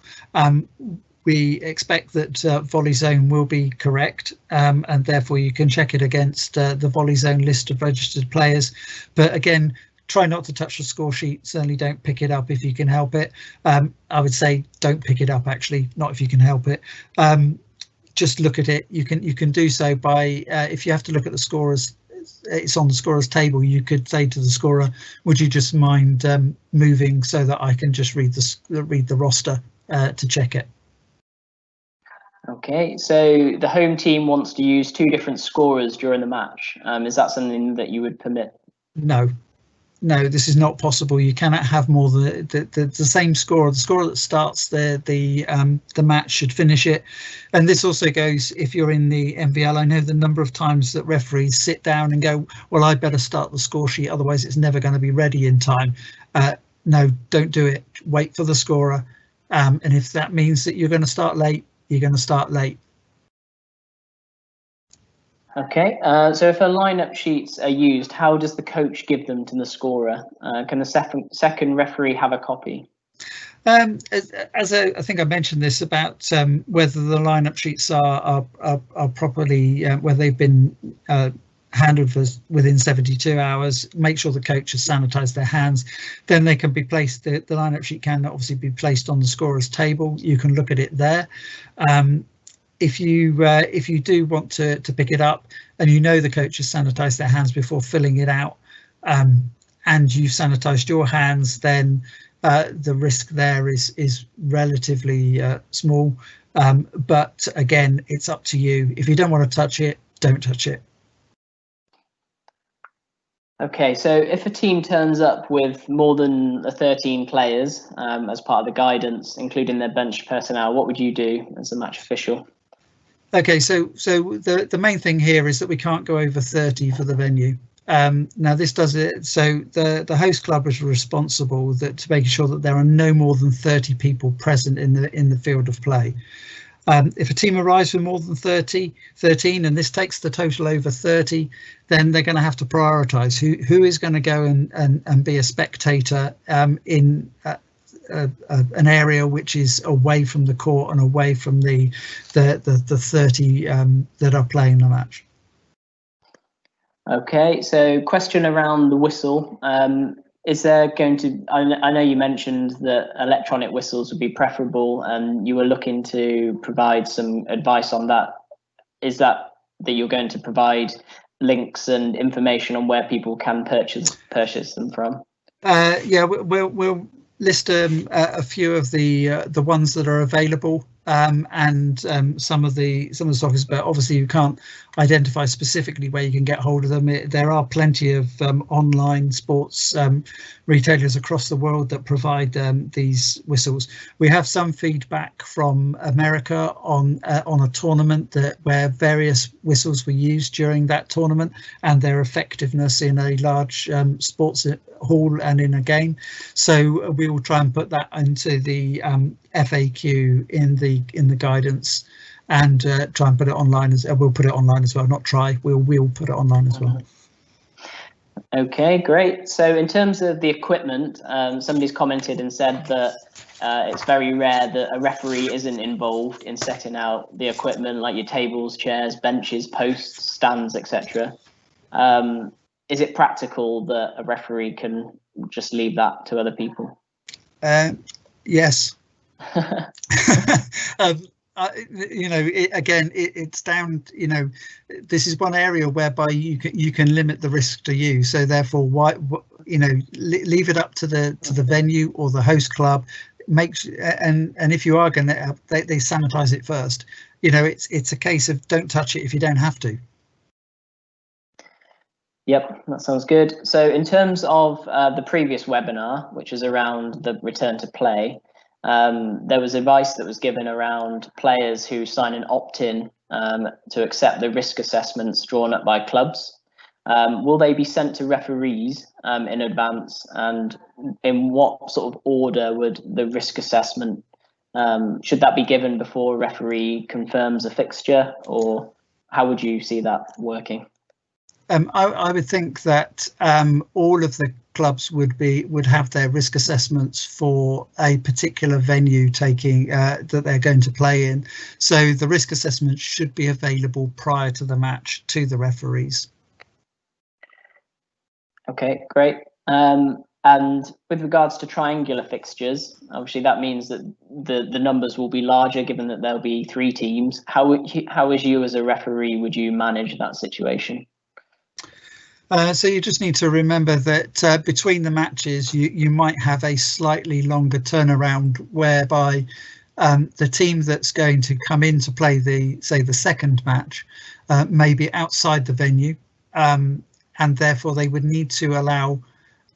we expect that Volley Zone will be correct, and therefore you can check it against the Volley Zone list of registered players. But again, try not to touch the score sheet. Certainly don't pick it up if you can help it. I would say don't pick it up, actually, not if you can help it. Just look at it. You can do so by if you have to look at the scorers, it's on the scorers table. You could say to the scorer, would you just mind moving so that I can just read the roster to check it.
Okay, so the home team wants to use 2 different scorers during the match. Is that something that you would permit?
No, this is not possible. You cannot have more than the same scorer. The scorer that starts the match should finish it. And this also goes if you're in the MVL. I know the number of times that referees sit down and go, well, I better start the score sheet, otherwise it's never going to be ready in time. No, don't do it. Wait for the scorer. And if that means that you're going to start late, you're going to start late.
Okay, so if a lineup sheets are used, how does the coach give them to the scorer? Can the second referee have a copy? I
think I mentioned this about whether the lineup sheets are properly where they've been handled within 72 hours. Make sure the coach has sanitized their hands. Then they can be placed. The lineup sheet can obviously be placed on the scorer's table. You can look at it there. If you do want to pick it up and you know the coach has sanitized their hands before filling it out, and you've sanitized your hands, then the risk there is relatively small. But again, it's up to you. If you don't want to touch it, don't touch it.
Okay, so if a team turns up with more than 13 players as part of the guidance, including their bench personnel, what would you do as a match official?
Okay, so the main thing here is that we can't go over 30 for the venue. Now this does it, so the host club is responsible to making sure that there are no more than 30 people present in the field of play. If a team arrives with more than 13, and this takes the total over 30, then they're going to have to prioritise who is going to go and be a spectator in an area which is away from the court and away from the 30 that are playing the match.
Okay, so question around the whistle. Is there going to, I know you mentioned that electronic whistles would be preferable and you were looking to provide some advice on that. Is that you're going to provide links and information on where people can purchase them from?
Yeah, we'll list a few of the ones that are available, and some of the softwares, but obviously you can't identify specifically where you can get hold of them. There are plenty of online sports retailers across the world that provide these whistles. We have some feedback from America on a tournament where various whistles were used during that tournament and their effectiveness in a large sports hall and in a game. So we will try and put that into the FAQ in the guidance, and try and put it online we'll put it online as well. Not try, we'll put it online as well.
Okay, great. So in terms of the equipment, somebody's commented and said that it's very rare that a referee isn't involved in setting out the equipment, like your tables, chairs, benches, posts, stands, etc. Is it practical that a referee can just leave that to other people?
Yes. It's down. This is one area whereby you can limit the risk to you. So therefore, leave it up to the venue or the host club. And if you are going to, they sanitize it first. It's a case of don't touch it if you don't have to.
Yep, that sounds good. So in terms of the previous webinar, which is around the return to play, there was advice that was given around players who sign an opt-in to accept the risk assessments drawn up by clubs. Will they be sent to referees in advance, and in what sort of order would the risk assessment, should that be given before a referee confirms a fixture, or how would you see that working?
I would think that all of the clubs would have their risk assessments for a particular venue that they're going to play in. So the risk assessment should be available prior to the match to the referees. Okay,
great. And with regards to triangular fixtures, obviously that means that the numbers will be larger, given that there'll be 3 teams. How as you as a referee would you manage that situation?
So you just need to remember that between the matches, you might have a slightly longer turnaround, whereby the team that's going to come in to play the second match may be outside the venue, and therefore they would need to allow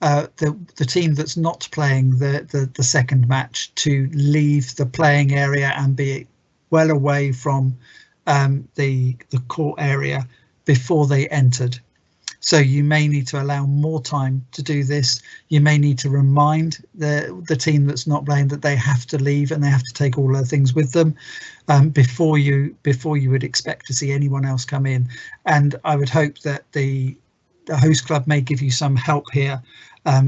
the team that's not playing the second match to leave the playing area and be well away from the court area before they entered. So you may need to allow more time to do this. You may need to remind the team that's not playing that they have to leave and they have to take all their things with them before you would expect to see anyone else come in. And I would hope that the host club may give you some help here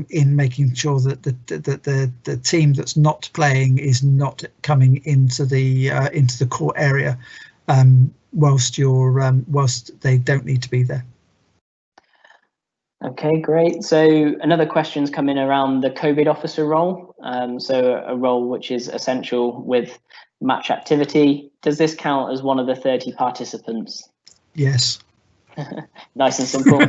in making sure that the team that's not playing is not coming into the court area whilst they don't need to be there.
Okay, great. So another question's come in around the COVID officer role. So a role which is essential with match activity. Does this count as one of the 30 participants?
Yes.
Nice and simple.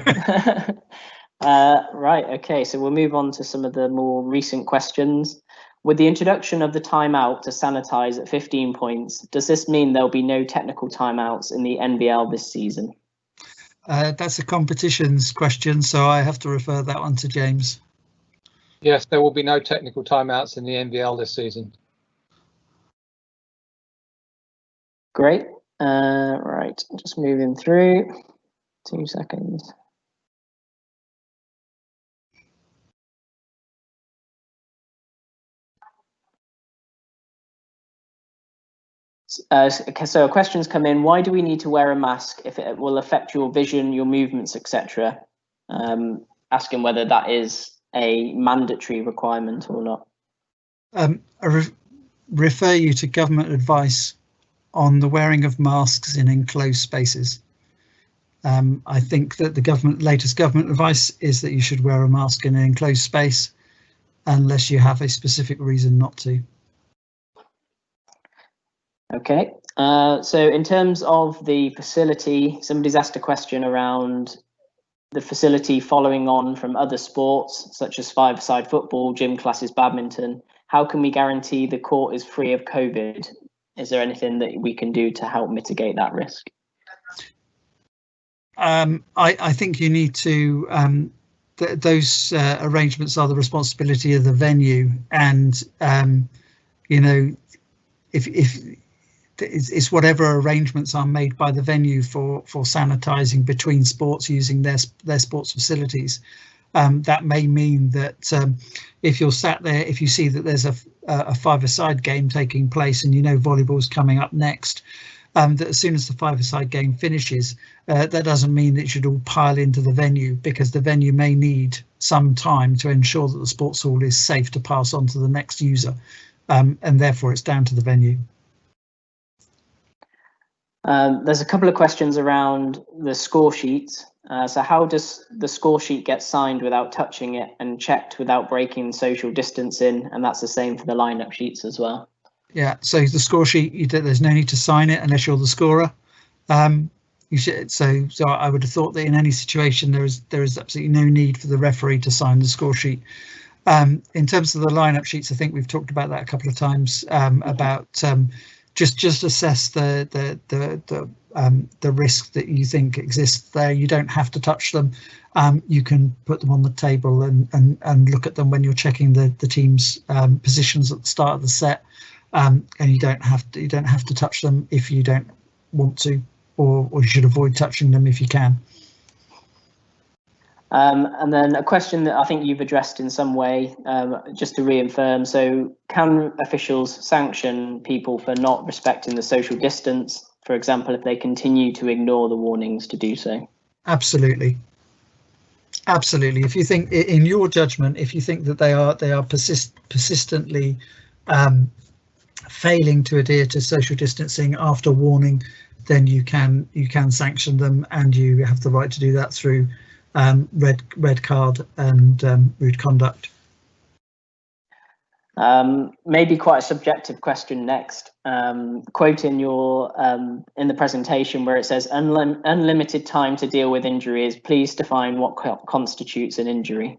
Right, okay, so we'll move on to some of the more recent questions. With the introduction of the timeout to sanitize at 15 points, does this mean there'll be no technical timeouts in the NBL this season?
That's a competitions question, so I have to refer that one to James.
Yes, there will be no technical timeouts in the NBL this season.
Great. Right, just moving through. 2 seconds. So a question's come in. Why do we need to wear a mask if it will affect your vision, your movements, etc.? Asking whether that is a mandatory requirement or not. I
refer you to government advice on the wearing of masks in enclosed spaces. I think that the latest government advice is that you should wear a mask in an enclosed space unless you have a specific reason not to.
Okay, so in terms of the facility, somebody's asked a question around the facility following on from other sports such as five-a-side football, gym classes, badminton. How can we guarantee the court is free of COVID? Is there anything that we can do to help mitigate that risk?
I think you need to, those arrangements are the responsibility of the venue, and you know, if it's whatever arrangements are made by the venue for sanitizing between sports using their sports facilities. That may mean that if you're sat there, if you see that there's a five-a-side game taking place and you know volleyball's coming up next, that as soon as the five-a-side game finishes, that doesn't mean that you should all pile into the venue, because the venue may need some time to ensure that the sports hall is safe to pass on to the next user, and therefore it's down to the venue.
There's a couple of questions around the score sheet. So how does the score sheet get signed without touching it and checked without breaking social distancing? And that's the same for the lineup sheets as well. Yeah,
so the score sheet, there's no need to sign it unless you're the scorer. You should, so I would have thought that in any situation there is absolutely no need for the referee to sign the score sheet. In terms of the lineup sheets, I think we've talked about that a couple of times, about just assess the the risk that you think exists there. You don't have to touch them. You can put them on the table and look at them when you're checking the team's positions at the start of the set, and you don't have to touch them if you don't want to, or you should avoid touching them if you can.
And then a question that I think you've addressed in some way, just to reaffirm. So can officials sanction people for not respecting the social distance, for example, if they continue to ignore the warnings to do so?
Absolutely. Absolutely. If you think, in your judgment, if you think that they are persistently failing to adhere to social distancing after warning, then you can sanction them, and you have the right to do that through red card and rude conduct.
Maybe quite a subjective question next. Quote in your in the presentation where it says unlimited time to deal with injuries. Please define what constitutes an injury.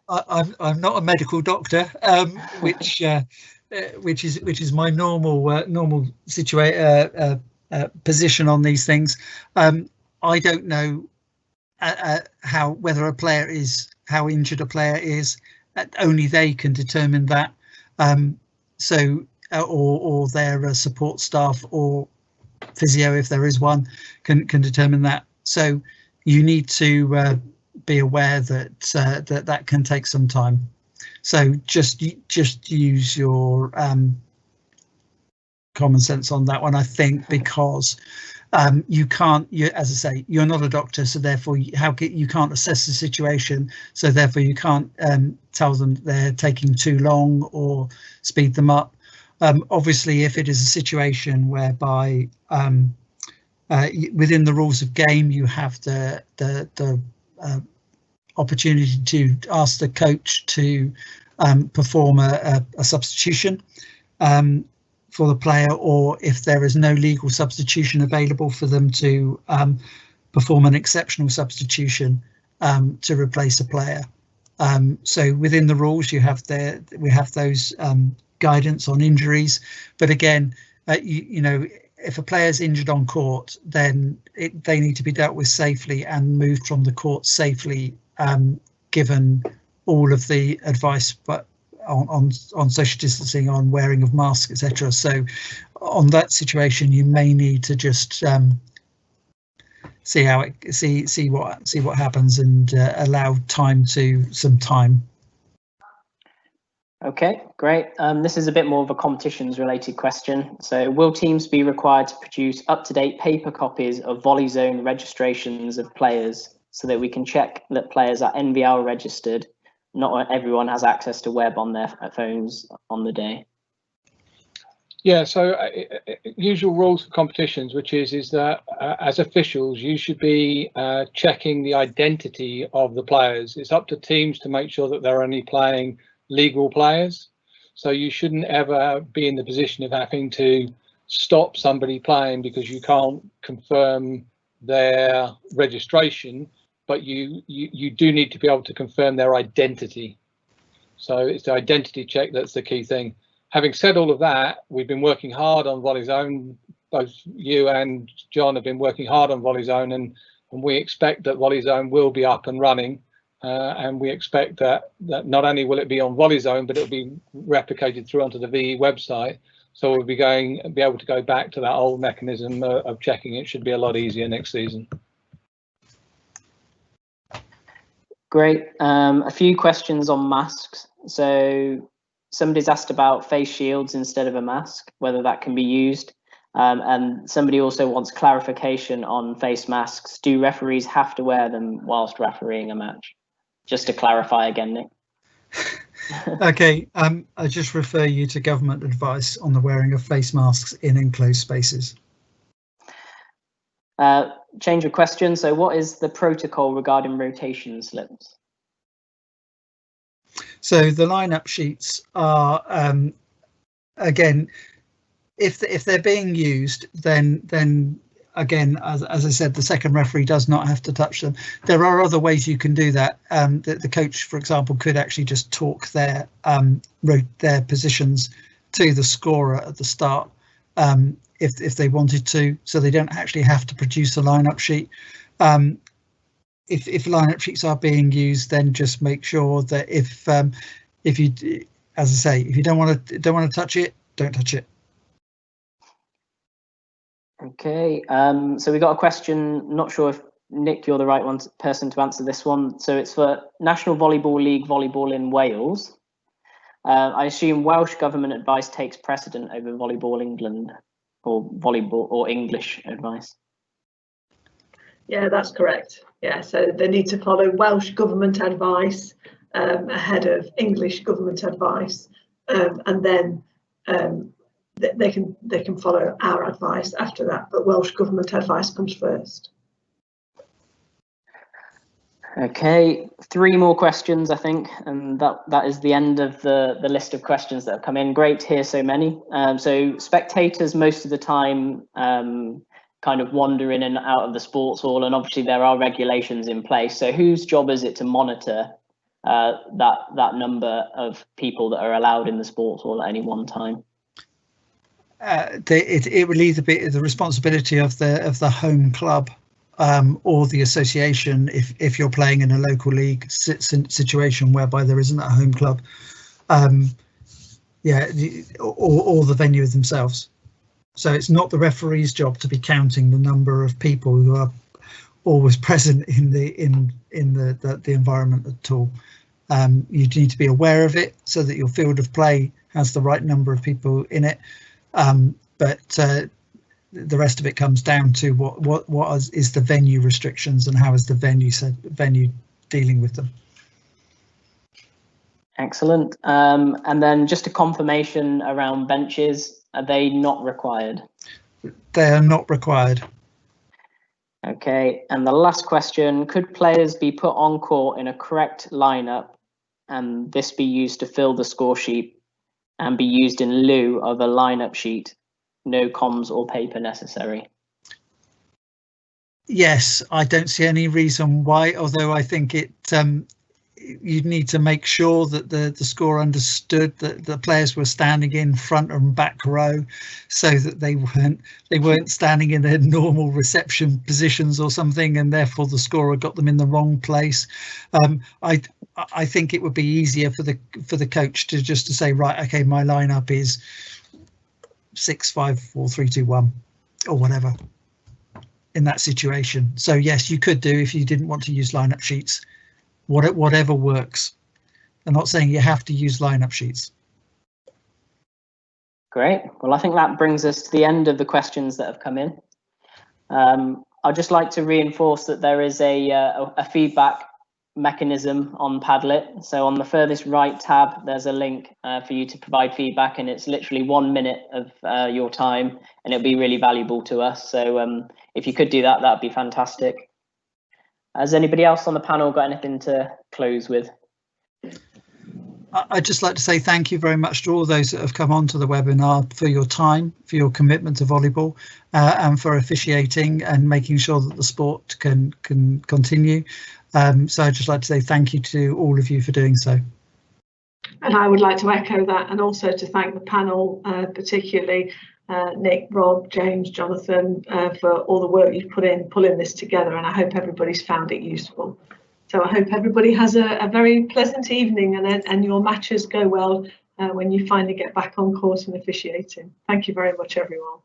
I'm not a medical doctor, which is my normal position on these things. I don't know how injured a player is. Only they can determine that. Or their support staff or physio, if there is one, can determine that. So you need to be aware that that can take some time. So just use your common sense on that one, I think, because you can't, as I say, you're not a doctor, so therefore you can't assess the situation, so therefore you can't tell them they're taking too long or speed them up. Obviously, if it is a situation whereby within the rules of game you have the opportunity to ask the coach to perform a substitution for the player, or if there is no legal substitution available, for them to perform an exceptional substitution to replace a player. So within the rules, we have those guidance on injuries. But again, you know, if a player is injured on court, then they need to be dealt with safely and moved from the court safely, given all of the advice, but on social distancing, on wearing of masks, etc. So on that situation, you may need to just see what happens and allow some time.
Okay, great. This is a bit more of a competitions related question. So will teams be required to produce up-to-date paper copies of Volley Zone registrations of players so that we can check that players are NVL registered? Not everyone has access to web on their phones on the day.
Yeah, so usual rules for competitions, which is that as officials, you should be checking the identity of the players. It's up to teams to make sure that they're only playing legal players. So you shouldn't ever be in the position of having to stop somebody playing because you can't confirm their registration, but you do need to be able to confirm their identity. So it's the identity check that's the key thing. Having said all of that, we've been working hard on Volley Zone. Both you and John have been working hard on Volley Zone, and we expect that Volley Zone will be up and running. And we expect that not only will it be on Volley Zone, but it'll be replicated through onto the VE website. So we'll be able to go back to that old mechanism of checking. It should be a lot easier next season.
Great. A few questions on masks. So somebody's asked about face shields instead of a mask, whether that can be used. And somebody also wants clarification on face masks. Do referees have to wear them whilst refereeing a match? Just to clarify again, Nick.
Okay, I just refer you to government advice on the wearing of face masks in enclosed spaces.
Change of question. So what is the protocol regarding rotation slips?
So the lineup sheets are, again, if they're being used, then again, as I said, the second referee does not have to touch them. There are other ways you can do that. The coach, for example, could actually just talk their positions to the scorer at the start. if they wanted to, so they don't actually have to produce a lineup sheet. If lineup sheets are being used, then just make sure that if you, as I say, if you don't want to touch it, don't touch it.
Okay, so we got a question. Not sure if Nick, you're the right person to answer this one. So it's for National Volleyball League volleyball in Wales. I assume Welsh government advice takes precedent over Volleyball England or volleyball or English advice.
Yeah, that's correct. Yeah, so they need to follow Welsh government advice ahead of English government advice, and then they can follow our advice after that. But Welsh government advice comes first. Okay, 3 more questions, I think, and that is the end of the list of questions that have come in. Great to hear so many. So spectators most of the time kind of wander in and out of the sports hall, and obviously there are regulations in place. So whose job is it to monitor that number of people that are allowed in the sports hall at any one time?
It will either be the responsibility of the home club or the association if you're playing in a local league situation whereby there isn't a home club, yeah, or the venue themselves. So it's not the referee's job to be counting the number of people who are always present in the environment at all. You need to be aware of it so that your field of play has the right number of people in it, but the rest of it comes down to what is the venue restrictions and how is the venue dealing with them.
Excellent. And then just a confirmation around benches. Are they not required?
They are not required.
Okay, and the last question, could players be put on court in a correct lineup and this be used to fill the score sheet and be used in lieu of a lineup sheet? No comms or paper necessary.
Yes, I don't see any reason why, although I think you'd need to make sure that the scorer understood that the players were standing in front and back row, so that they weren't standing in their normal reception positions or something, and therefore the scorer got them in the wrong place. I think it would be easier for the coach to just to say, right, okay, my lineup is 6, 5, 4, 3, 2, 1 or whatever in that situation. So yes, you could do, if you didn't want to use lineup sheets, whatever works. I'm not saying you have to use lineup sheets.
Great. Well, I think that brings us to the end of the questions that have come in. I'd just like to reinforce that there is a feedback mechanism on Padlet. So on the furthest right tab, there's a link for you to provide feedback, and it's literally 1 minute of your time, and it'll be really valuable to us. So if you could do that, that'd be fantastic. Has anybody else on the panel got anything to close with?
I'd just like to say thank you very much to all those that have come onto the webinar, for your time, for your commitment to volleyball, and for officiating and making sure that the sport can continue. So I'd just like to say thank you to all of you for doing so.
And I would like to echo that, and also to thank the panel, particularly Nick, Rob, James, Jonathan, for all the work you've put in pulling this together, and I hope everybody's found it useful. So I hope everybody has a very pleasant evening, and your matches go well when you finally get back on court and officiating. Thank you very much, everyone.